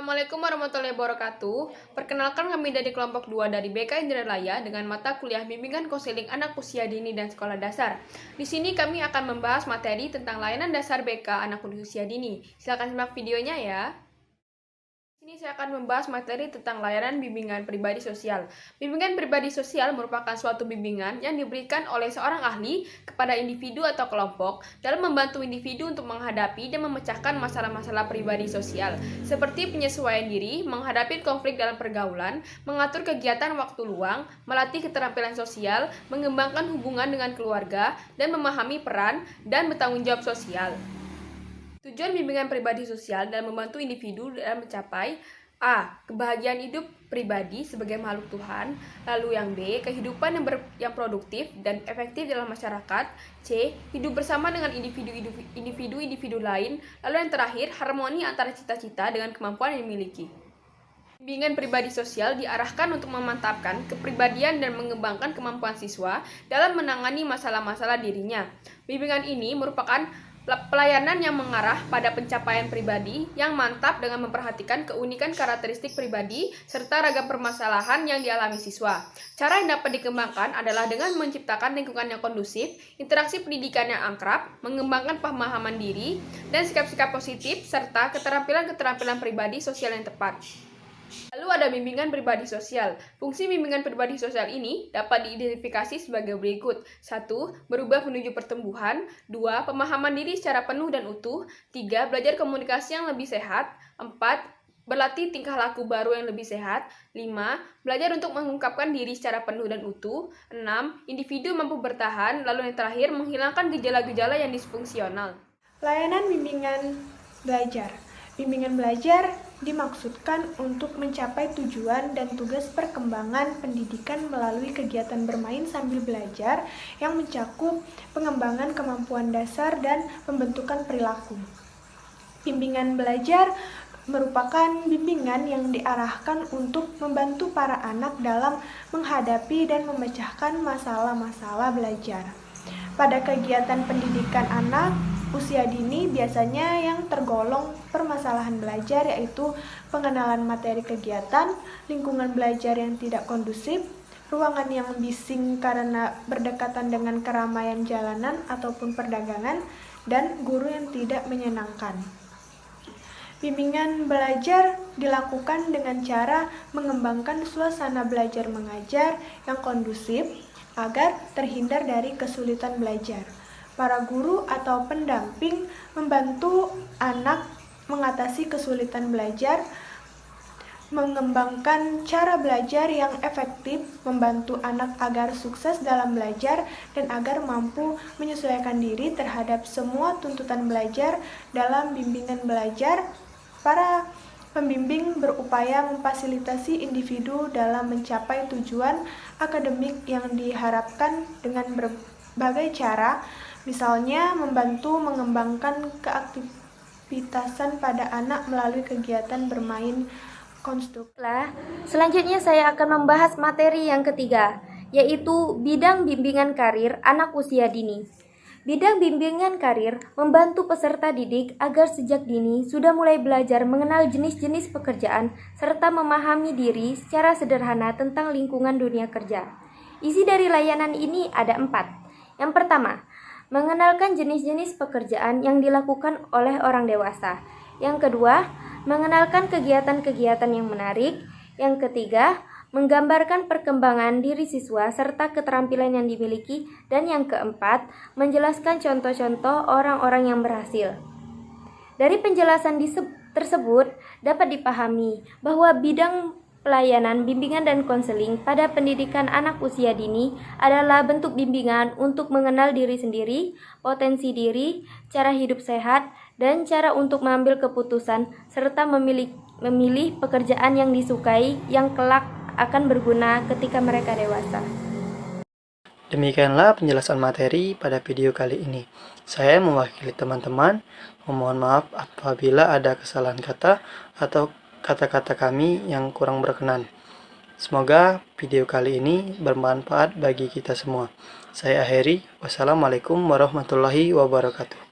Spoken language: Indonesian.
Assalamualaikum warahmatullahi wabarakatuh. Perkenalkan kami dari kelompok 2 dari BK Indralaya dengan mata kuliah bimbingan konseling anak usia dini dan sekolah dasar. Di sini kami akan membahas materi tentang layanan dasar BK anak usia dini. Silakan simak videonya ya. Ini saya akan membahas materi tentang layanan bimbingan pribadi sosial. Bimbingan pribadi sosial merupakan suatu bimbingan yang diberikan oleh seorang ahli kepada individu atau kelompok dalam membantu individu untuk menghadapi dan memecahkan masalah-masalah pribadi sosial, seperti penyesuaian diri, menghadapi konflik dalam pergaulan, mengatur kegiatan waktu luang, melatih keterampilan sosial, mengembangkan hubungan dengan keluarga, dan memahami peran dan bertanggung jawab sosial. Tujuan bimbingan pribadi sosial dalam membantu individu dalam mencapai A. Kebahagiaan hidup pribadi sebagai makhluk Tuhan. Lalu yang B. Kehidupan yang produktif dan efektif dalam masyarakat. C. Hidup bersama dengan individu lain. Lalu yang terakhir, harmoni antara cita-cita dengan kemampuan yang dimiliki. Bimbingan pribadi sosial diarahkan untuk memantapkan kepribadian dan mengembangkan kemampuan siswa dalam menangani masalah-masalah dirinya. Bimbingan ini merupakan pelayanan yang mengarah pada pencapaian pribadi yang mantap dengan memperhatikan keunikan karakteristik pribadi serta ragam permasalahan yang dialami siswa. Cara yang dapat dikembangkan adalah dengan menciptakan lingkungan yang kondusif, interaksi pendidikan yang akrab, mengembangkan pemahaman diri, dan sikap-sikap positif, serta keterampilan-keterampilan pribadi sosial yang tepat. Lalu ada bimbingan pribadi sosial. Fungsi bimbingan pribadi sosial ini dapat diidentifikasi sebagai berikut. 1. Berubah menuju pertumbuhan. 2. Pemahaman diri secara penuh dan utuh. 3. Belajar komunikasi yang lebih sehat. 4. Berlatih tingkah laku baru yang lebih sehat. 5. Belajar untuk mengungkapkan diri secara penuh dan utuh. 6. Individu mampu bertahan. Lalu yang terakhir, menghilangkan gejala-gejala yang disfungsional. Layanan bimbingan belajar. Bimbingan belajar dimaksudkan untuk mencapai tujuan dan tugas perkembangan pendidikan melalui kegiatan bermain sambil belajar yang mencakup pengembangan kemampuan dasar dan pembentukan perilaku. Bimbingan belajar merupakan bimbingan yang diarahkan untuk membantu para anak dalam menghadapi dan memecahkan masalah-masalah belajar. Pada kegiatan pendidikan anak usia dini biasanya yang tergolong permasalahan belajar yaitu pengenalan materi kegiatan, lingkungan belajar yang tidak kondusif, ruangan yang bising karena berdekatan dengan keramaian jalanan ataupun perdagangan, dan guru yang tidak menyenangkan. Bimbingan belajar dilakukan dengan cara mengembangkan suasana belajar mengajar yang kondusif agar terhindar dari kesulitan belajar. Para guru atau pendamping membantu anak mengatasi kesulitan belajar, mengembangkan cara belajar yang efektif, membantu anak agar sukses dalam belajar dan agar mampu menyesuaikan diri terhadap semua tuntutan belajar. Dalam bimbingan belajar, para pembimbing berupaya memfasilitasi individu dalam mencapai tujuan akademik yang diharapkan dengan berbagai cara. Misalnya, membantu mengembangkan keaktivitasan pada anak melalui kegiatan bermain konstruktif. Selanjutnya saya akan membahas materi yang ketiga, yaitu bidang bimbingan karir anak usia dini. Bidang bimbingan karir membantu peserta didik agar sejak dini sudah mulai belajar mengenal jenis-jenis pekerjaan serta memahami diri secara sederhana tentang lingkungan dunia kerja. Isi dari layanan ini ada 4. Yang pertama, mengenalkan jenis-jenis pekerjaan yang dilakukan oleh orang dewasa. Yang kedua, mengenalkan kegiatan-kegiatan yang menarik. Yang ketiga, menggambarkan perkembangan diri siswa serta keterampilan yang dimiliki. Dan yang keempat, menjelaskan contoh-contoh orang-orang yang berhasil. Dari penjelasan tersebut dapat dipahami bahwa bidang pelayanan bimbingan dan konseling pada pendidikan anak usia dini adalah bentuk bimbingan untuk mengenal diri sendiri, potensi diri, cara hidup sehat, dan cara untuk mengambil keputusan serta memilih pekerjaan yang disukai yang kelak akan berguna ketika mereka dewasa. Demikianlah penjelasan materi pada video kali ini. Saya mewakili teman-teman, memohon maaf apabila ada kesalahan kata atau kata-kata kami yang kurang berkenan. Semoga video kali ini bermanfaat bagi kita semua. Saya akhiri. Wassalamualaikum warahmatullahi wabarakatuh.